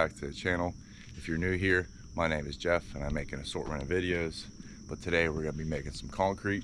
back to the channel. If you're new here, my name is Jeff and I make an assortment of videos, but today we're going to be making some concrete.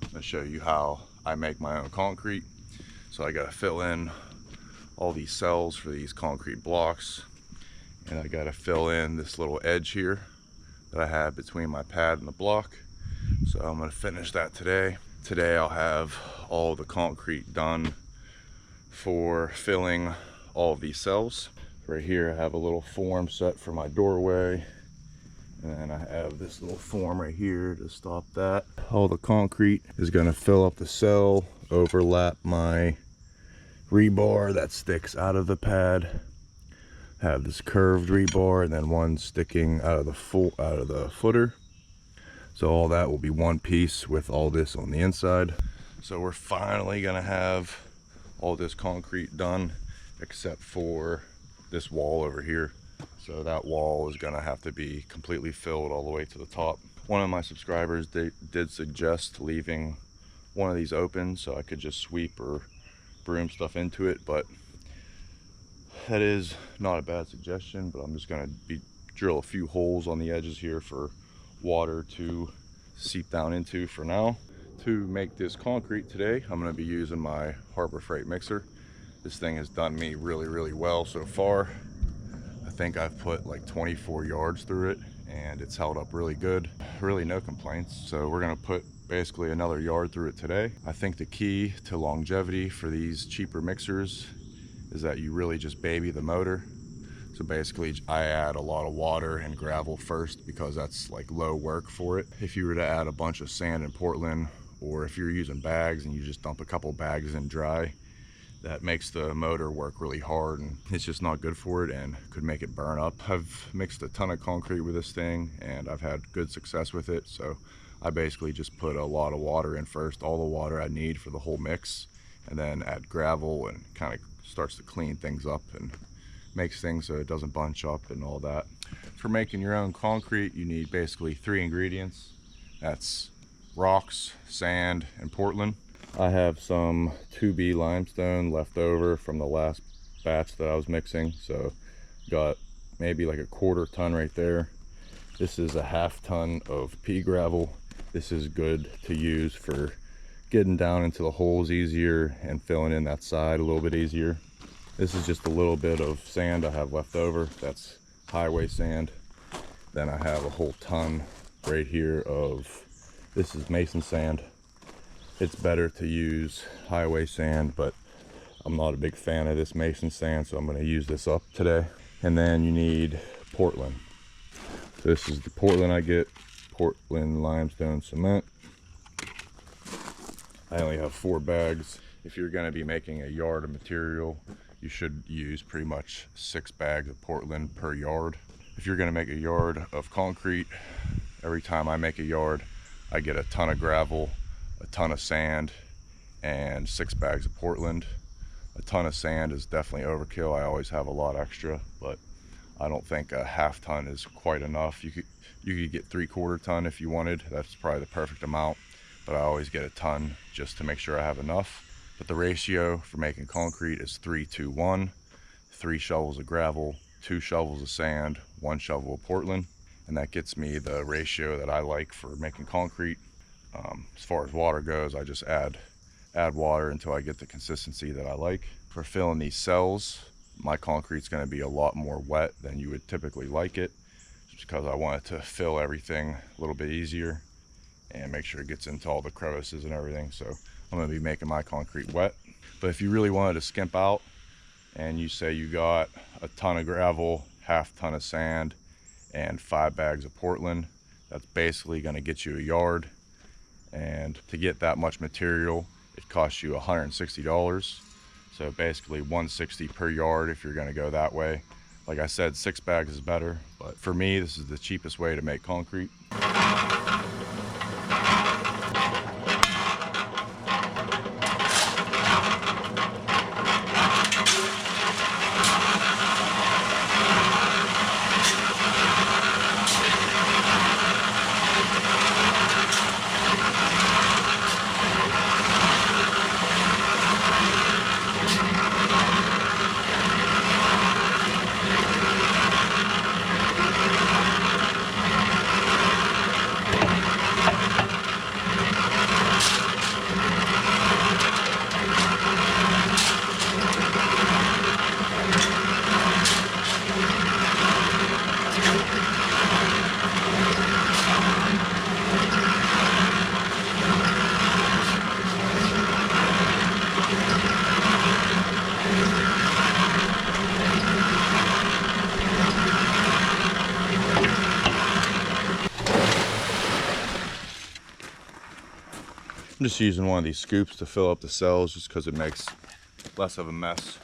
I'm going to show you how I make my own concrete. So I got to fill in all these cells for these concrete blocks, and I got to fill in this little edge here that I have between my pad and the block. So I'm going to finish that today. Today I'll have all the concrete done for filling all of these cells. Right here I have a little form set for my doorway, and then I have this little form right here to stop that. All the concrete is going to fill up the cell, overlap my rebar that sticks out of the pad, have this curved rebar, and then one sticking out of the footer. So all that will be one piece with all this on the inside. So we're finally gonna have all this concrete done except for this wall over here. So that wall is gonna have to be completely filled all the way to the top. One of my subscribers, they did suggest leaving one of these open so I could just sweep or broom stuff into it, but that is not a bad suggestion. But I'm just gonna drill a few holes on the edges here for water to seep down into for now. To make this concrete today, I'm going to be using my Harbor Freight mixer. This thing has done me really well so far. I think I've put like 24 yards through it and it's held up really good. Really no complaints. So we're going to put basically another yard through it today. I think the key to longevity for these cheaper mixers is that you really just baby the motor. So basically I add a lot of water and gravel first because that's like low work for it. If you were to add a bunch of sand in Portland, or if you're using bags and you just dump a couple bags in dry, that makes the motor work really hard and it's just not good for it and could make it burn up. I've mixed a ton of concrete with this thing and I've had good success with it. So I basically just put a lot of water in first, all the water I need for the whole mix, and then add gravel, and kind of starts to clean things up and makes things so it doesn't bunch up and all that. For making your own concrete, you need basically 3 ingredients. That's rocks, sand, and Portland. I have some 2B limestone left over from the last batch that I was mixing, so got maybe like a 1/4 ton right there. This is a 1/2 ton of pea gravel. This is good to use for getting down into the holes easier and filling in that side a little bit easier. This is just a little bit of sand I have left over. That's highway sand. Then I have a whole ton right here of, this is mason sand. It's better to use highway sand, but I'm not a big fan of this mason sand, so I'm going to use this up today. And then you need Portland. So this is the Portland I get, Portland limestone cement. I only have 4 bags. If you're going to be making a yard of material, you should use pretty much 6 bags of Portland per yard. If you're going to make a yard of concrete, every time I make a yard, I get a ton of gravel, a ton of sand, and 6 bags of Portland. A ton of sand is definitely overkill. I always have a lot extra, but I don't think a 1/2 ton is quite enough. You could get 3/4 ton if you wanted. That's probably the perfect amount, but I always get a ton just to make sure I have enough. But the ratio for making concrete is 3-to-1. 3 shovels of gravel, 2 shovels of sand, 1 shovel of Portland. And that gets me the ratio that I like for making concrete. As far as water goes, I just add water until I get the consistency that I like. For filling these cells, my concrete's going to be a lot more wet than you would typically like it, just because I want it to fill everything a little bit easier and make sure it gets into all the crevices and everything. So I'm going to be making my concrete wet. But if you really wanted to skimp out and you say you got a ton of gravel, 1/2 ton of sand, and 5 bags of Portland, that's basically going to get you a yard. And to get that much material, it costs you $160. So basically $160 per yard if you're going to go that way. Like I said, 6 bags is better, but for me, this is the cheapest way to make concrete. I'm just using one of these scoops to fill up the cells just because it makes less of a mess.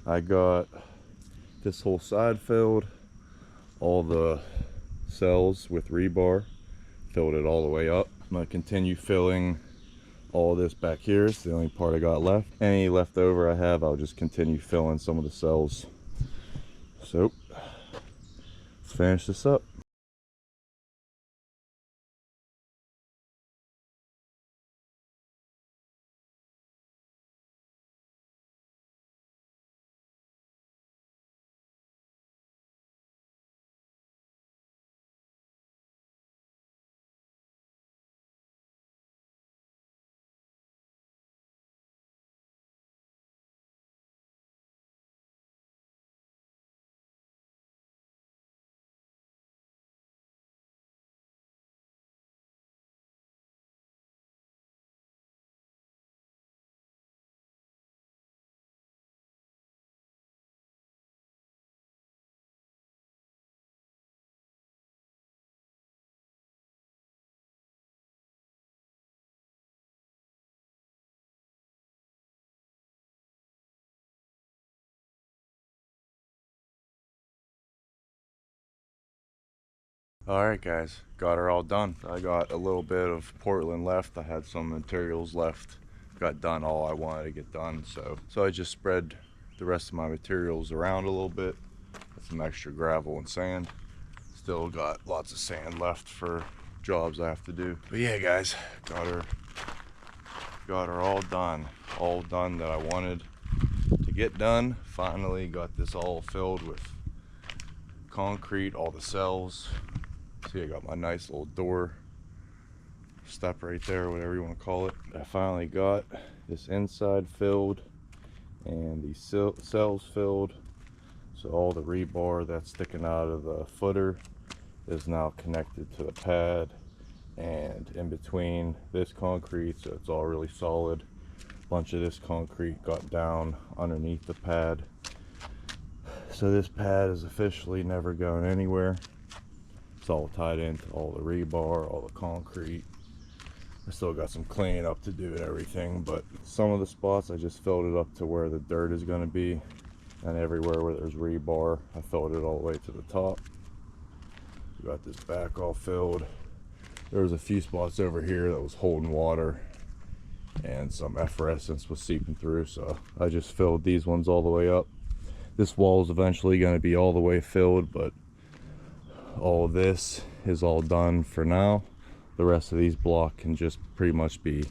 I got this whole side filled, all the cells with rebar, filled it all the way up. I'm gonna continue filling all this back here. It's the only part I got left. Any left over I have, I'll just continue filling some of the cells. So let's finish this up. Alright guys, got her all done. I got a little bit of Portland left. I had some materials left. Got done all I wanted to get done, so I just spread the rest of my materials around a little bit. Got some extra gravel and sand. Still got lots of sand left for jobs I have to do. But yeah guys, got her all done. All done that I wanted to get done. Finally got this all filled with concrete, all the cells. See, I got my nice little door step right there, whatever you want to call it. I finally got this inside filled and these cells filled. So all the rebar that's sticking out of the footer is now connected to the pad, and in between this concrete, so it's all really solid. A bunch of this concrete got down underneath the pad, so this pad is officially never going anywhere. It's all tied into all the rebar, all the concrete. I still got some cleaning up to do and everything, but some of the spots I just filled it up to where the dirt is going to be, and everywhere where there's rebar I filled it all the way to the top. Got this back all filled. There was a few spots over here that was holding water and some effervescence was seeping through, so I just filled these ones all the way up. This wall is eventually going to be all the way filled, but all of this is all done for now. The rest of these blocks can just pretty much be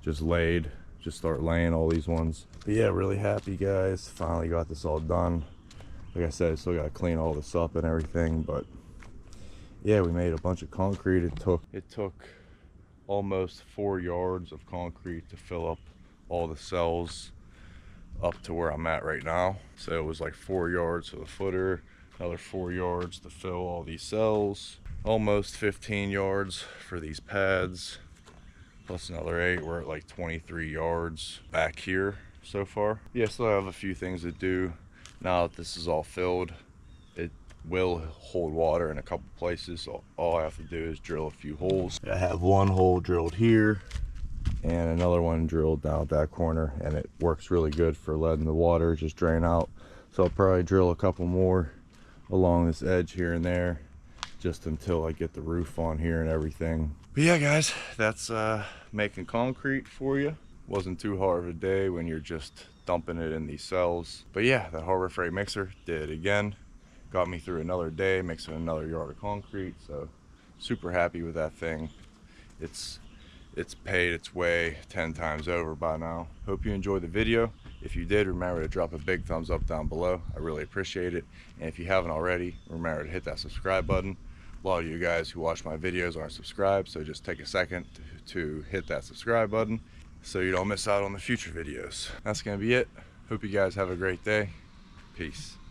just laid, just start laying all these ones. But yeah, really happy, guys. Finally got this all done. Like I said, I still got to clean all this up and everything, but yeah, we made a bunch of concrete. It took almost 4 yards of concrete to fill up all the cells up to where I'm at right now. So it was like 4 yards for the footer, another 4 yards to fill all these cells, almost 15 yards for these pads, plus another 8. We're at like 23 yards back here so far. Yeah, still have a few things to do now that this is all filled. It will hold water in a couple places, so all I have to do is drill a few holes. I have one hole drilled here and another one drilled down at that corner, and it works really good for letting the water just drain out. So I'll probably drill a couple more along this edge here and there, just until I get the roof on here and everything. But yeah, guys, that's making concrete for you. Wasn't too hard of a day when you're just dumping it in these cells. But yeah, that Harbor Freight mixer did it again. Got me through another day mixing another yard of concrete, so super happy with that thing. It's paid its way 10 times over by now. Hope you enjoyed the video. If you did, remember to drop a big thumbs up down below. I really appreciate it. And if you haven't already, remember to hit that subscribe button. A lot of you guys who watch my videos aren't subscribed, so just take a second to hit that subscribe button so you don't miss out on the future videos. That's gonna be it. Hope you guys have a great day. Peace.